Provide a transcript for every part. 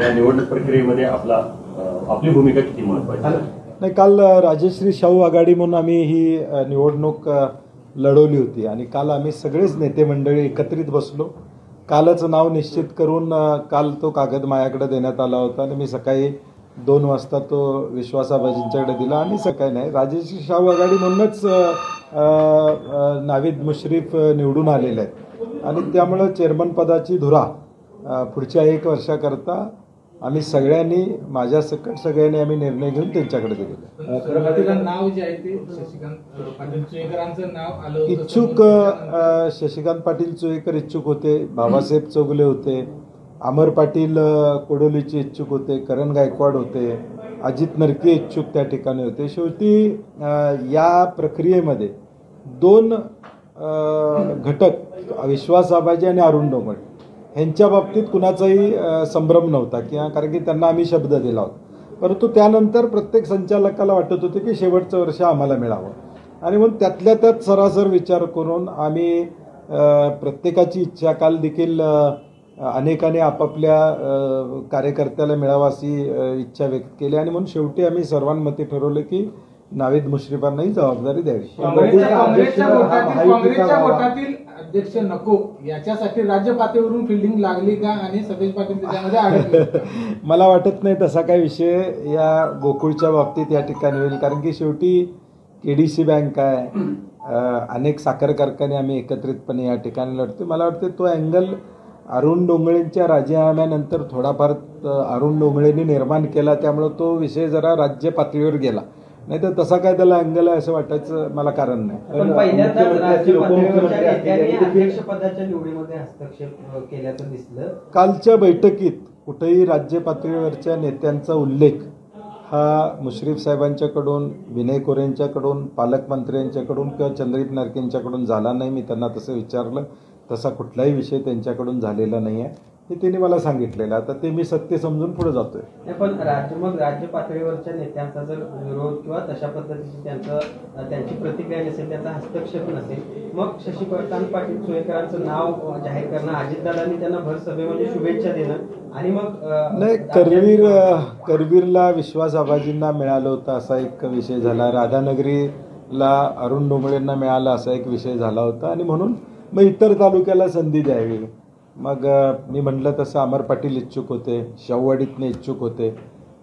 या निवडणूक प्रक्रियेमध्ये आपली भूमिका किती महत्त्वाची आहे? नाही, काल राजश्री शाहू आघाडी म्हणून आम्ही ही निवडणूक लढवली होती आणि काल आम्ही सगळेच नेते मंडळी एकत्रित बसलो. कालच नाव निश्चित करून काल तो कागद माझ्याकडे देण्यात आला होता आणि मी सकाळी 2 वाजता तो विश्वासाबाजींच्याकडे दिला. आणि सकाळी नाही, राजश्री शाहू आघाडी म्हणूनच नावेद मुश्रीफ निवडून आलेले आहेत आणि त्यामुळं चेअरमन पदाची धुरा पुढच्या 1 वर्षाकरता आम्ही सगळ्यांनी माझ्यासकट सगळ्यांनी आम्ही निर्णय घेऊन त्यांच्याकडे दिलेला. नाव जे आहे ते शशिकांत पाटील चोयकरांचं नाव आलं. इच्छुक शशिकांत पाटील चोयकर इच्छुक होते, बाबासाहेब चौगुले होते, अमर पाटील कोडोलीचे इच्छुक होते, करण गायकवाड होते, अजित नरके इच्छुक त्या ठिकाणी होते. शेवटी या प्रक्रियेमध्ये 2 घटक विश्वास आबाजी आणि अरुण डोंगरे ह्यांच्या बाबतीत कुणाचाही संभ्रम नव्हता किंवा कारण की त्यांना आम्ही शब्द दिला होता. परंतु त्यानंतर प्रत्येक संचालकाला वाटत होते की शेवटचं वर्ष आम्हाला मिळावं आणि म्हणून त्यातल्या त्यात सरासर विचार करून आम्ही प्रत्येकाची इच्छा काल देखील अनेकाने आपापल्या कार्यकर्त्याला मिळावा अशी इच्छा व्यक्त केली आणि म्हणून शेवटी आम्ही सर्वांमते ठरवलं की नावेद मुश्रीफांनाही जबाबदारी द्यावी. काँग्रेसच्या गोटातील अध्यक्ष नको याच्यासाठी राज्य पातळीवरून फिल्डिंग लागली का आणि सतेज पाटील त्याच्यामध्ये अडकले? मला वाटत नाही तसा काही विषय या गोकुळच्या बाबतीत या ठिकाणी होईल, कारण की शेवटी केडीसी बँक आहे, अनेक साखर कारखाने आम्ही एकत्रितपणे या ठिकाणी लढतो. मला वाटतं तो अँगल अरुण डोंगरेंच्या राजीनाम्यानंतर थोडाफार अरुण डोंगरेंनी निर्माण केला, त्यामुळे तो विषय जरा राज्य पातळीवर गेला. नाही तर तसा काय त्याला अँगल आहे असं वाटायचं मला कारण नाही. पण पहिल्यांदाच अध्यक्षपदाच्या निवडीमध्ये हस्तक्षेप केल्याचं दिसलं. कालच्या बैठकीत कुठेही राज्य पातळीवरच्या नेत्यांचा उल्लेख हा मुश्रीफ साहेबांच्याकडून, विनय कोरेंच्याकडून, पालकमंत्र्यांच्याकडून किंवा चंद्रदीप नारकेंच्याकडून झाला नाही. मी त्यांना तसं विचारलं, तसा कुठलाही विषय त्यांच्याकडून झालेला नाही आहे हे त्यांनी मला सांगितलेलं. आता ते मी सत्य समजून पुढे जातोय. पण राज्य पातळीवरच्या नेत्यांचा जर विरोध किंवा तशा पद्धतीची त्यांची प्रतिक्रिया नसेल, त्यांचा हस्तक्षेप नसेल, मग शशिकांत पाटील चोयकरांचं नाव जाहीर करणं, अजितदादांनी त्यांना भर सभेमध्ये शुभेच्छा देणं आणि मग नाही, करवीरला विश्वास आबाजींना मिळालं होतं असा एक विषय झाला, राधानगरीला अरुण डोंगरेंना मिळाला असा एक विषय झाला होता आणि म्हणून मग इतर तालुक्याला संधी द्यावी. मग मी म्हटलं तसं अमर पाटील इच्छुक होते, शाहूवाडीतने इच्छुक होते,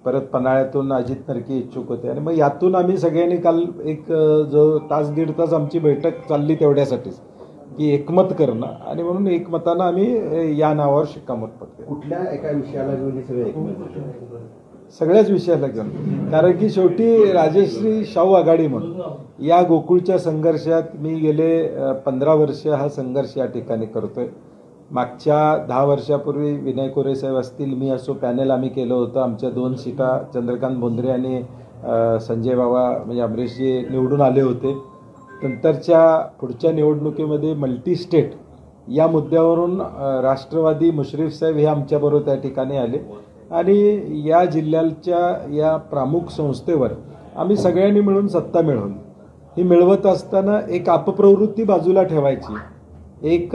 परत पन्हाळ्यातून अजित नरके इच्छुक होते आणि मग यातून आम्ही सगळ्यांनी काल एक जो 1-1.5 आमची बैठक चालली तेवढ्यासाठीच की एकमत करणं आणि म्हणून एकमतानं आम्ही या नावावर शिक्कामोर्तब केलं. कुठल्या एका विषयाला घेऊन सगळे एकमत? सगळ्याच विषयाला घेऊन, कारण की शेवटी राजश्री शाहू आघाडी म्हणून या गोकुळच्या संघर्षात मी गेले 15 वर्ष हा संघर्ष या ठिकाणी करतोय. मागच्या 10 वर्षापूर्वी विनय कोरे साहेब असतील, मी असो, पॅनेल आम्ही केलं होतं. आमच्या 2 सीटा चंद्रकांत बोंद्रे आणि संजय बाबा म्हणजे अमरीशजी निवडून आले होते. नंतरच्या पुढच्या निवडणुकीमध्ये मल्टी स्टेट या मुद्द्यावरून राष्ट्रवादी मुश्रीफ साहेब हे आमच्याबरोबर त्या ठिकाणी आले आणि या जिल्ह्याच्या या प्रमुख संस्थेवर आम्ही सगळ्यांनी मिळून सत्ता मिळवली. ही मिळवत असताना एक अपप्रवृत्ती बाजूला ठेवायची, एक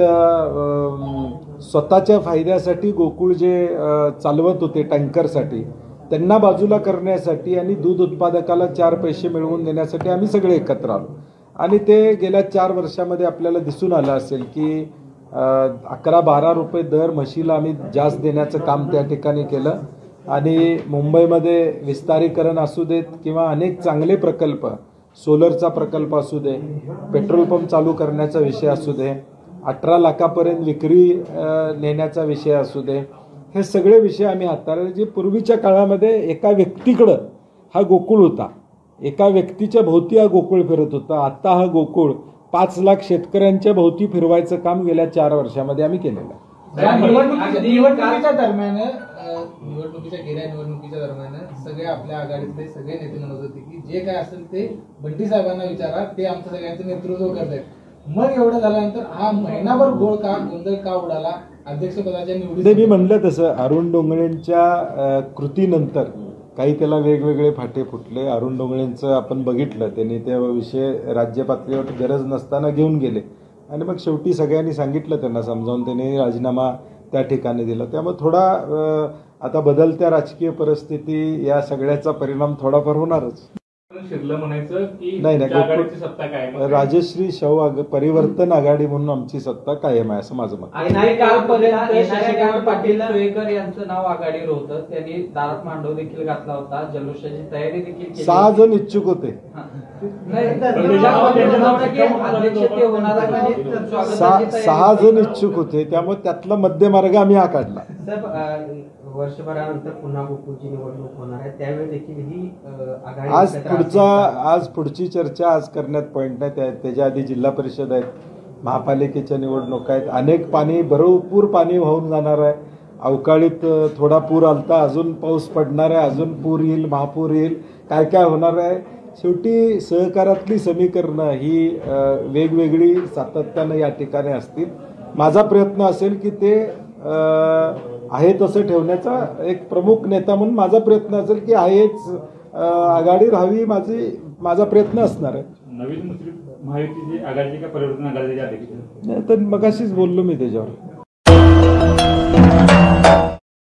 स्वतःच्या फायद्यासाठी गोकुळ जे चालवत होते टँकरसाठी त्यांना बाजूला करण्यासाठी आणि दूध उत्पादकाला 4 पैसे मिळवून देण्यासाठी आम्ही सगळे एकत्र आलो आणि ते गेल्या 4 वर्षामध्ये आपल्याला दिसून आलं असेल की 11-12 रुपये दर म्हशीला आम्ही जास्त देण्याचं काम त्या ठिकाणी केलं आणि मुंबईमध्ये विस्तारीकरण असू देत किंवा अनेक चांगले प्रकल्प, सोलरचा प्रकल्प असू दे, पेट्रोल पंप चालू करण्याचा विषय असू दे, 18 लाखापर्यंत विक्री नेण्याचा विषय असू दे, हे सगळे विषय आम्ही हाताळले. जे पूर्वीच्या काळामध्ये एका व्यक्तीकडं हा गोकुळ होता, एका व्यक्तीच्या भोवती हा गोकुळ फिरत होता. आता हा गोकुळ 5 लाख शेतकऱ्यांच्या भोवती फिरवायचं काम गेल्या 4 वर्षामध्ये आम्ही केलेलं आहे. निवडणुकीच्या दरम्यान गेल्या निवडणुकीच्या दरम्यान सगळे आपल्या आघाडीतले सगळे नेते म्हणत होते की जे काय असेल ते बंटी साहेबांना विचारा, ते आमचं सगळ्यांचं नेतृत्व करतात. मग एवढं झाल्यानंतर हा महिनाभर गोंधळ का उडाला अध्यक्षपदाच्या निवडीत? मी म्हणलं तसं अरुण डोंगरेंच्या कृतीनंतर काही त्याला वेगवेगळे फाटे फुटले. अरुण डोंगरेंचं आपण बघितलं, त्यांनी त्या विषय राज्य पातळीवर गरज नसताना घेऊन गेले आणि मग शेवटी सगळ्यांनी सांगितलं त्यांना समजावून, त्यांनी राजीनामा त्या ठिकाणी दिला. त्यामुळे थोडा आता बदलत्या राजकीय परिस्थिती या सगळ्याचा परिणाम थोडाफार होणारच. शिरलं म्हणायचं की नाही तुमच्या आघाडीची सत्ता काय आहे? राजश्री परिवर्तन आघाडी म्हणून आमची सत्ता कायम आहे असं माझं मत. आणि कालपर्यंत शशिकांत पाटील सुळेकर यांचं नाव आघाडीवर होतं. त्यांनी दारात मांडव देखील घातला होता, जलोषाची तयारी देखील केली. 6 जण इच्छुक होते. सहा जण इच्छुक होते, त्यामुळे त्यातला मध्यमार्ग आम्ही हा काढला. साहेब, वर्षभरानंतर पुन्हा गोकुळची निवडणूक होणार आहे, त्यावेळी देखील ही आघाडी आज पुढची चर्चा आज करण्यात पॉईंट नाही. त्याच्या आधी जिल्हा परिषद आहेत, महापालिकेच्या निवडणुका आहेत, अनेक भरपूर पाणी वाहून जाणार आहे. अवकाळीत थोडा पूर आलता, अजून पाऊस पडणार आहे, अजून पूर येईल, महापूर येईल, काय काय होणार आहे. शेवटी सहकारातली समीकरणं ही वेगवेगळी सातत्यानं या ठिकाणी असतील. माझा प्रयत्न असेल की ते आहे तसं ठेवण्याचा, एक प्रमुख नेता म्हणून माझा प्रयत्न असेल की आहेच आघाडी राहावी, माझा प्रयत्न असणार आहे. नवीन मुस्लिम महायुतीची आघाडीची का परिवर्तन आघाडीची अध्यक्ष? तर मगाशीच बोललो मी त्याच्यावर.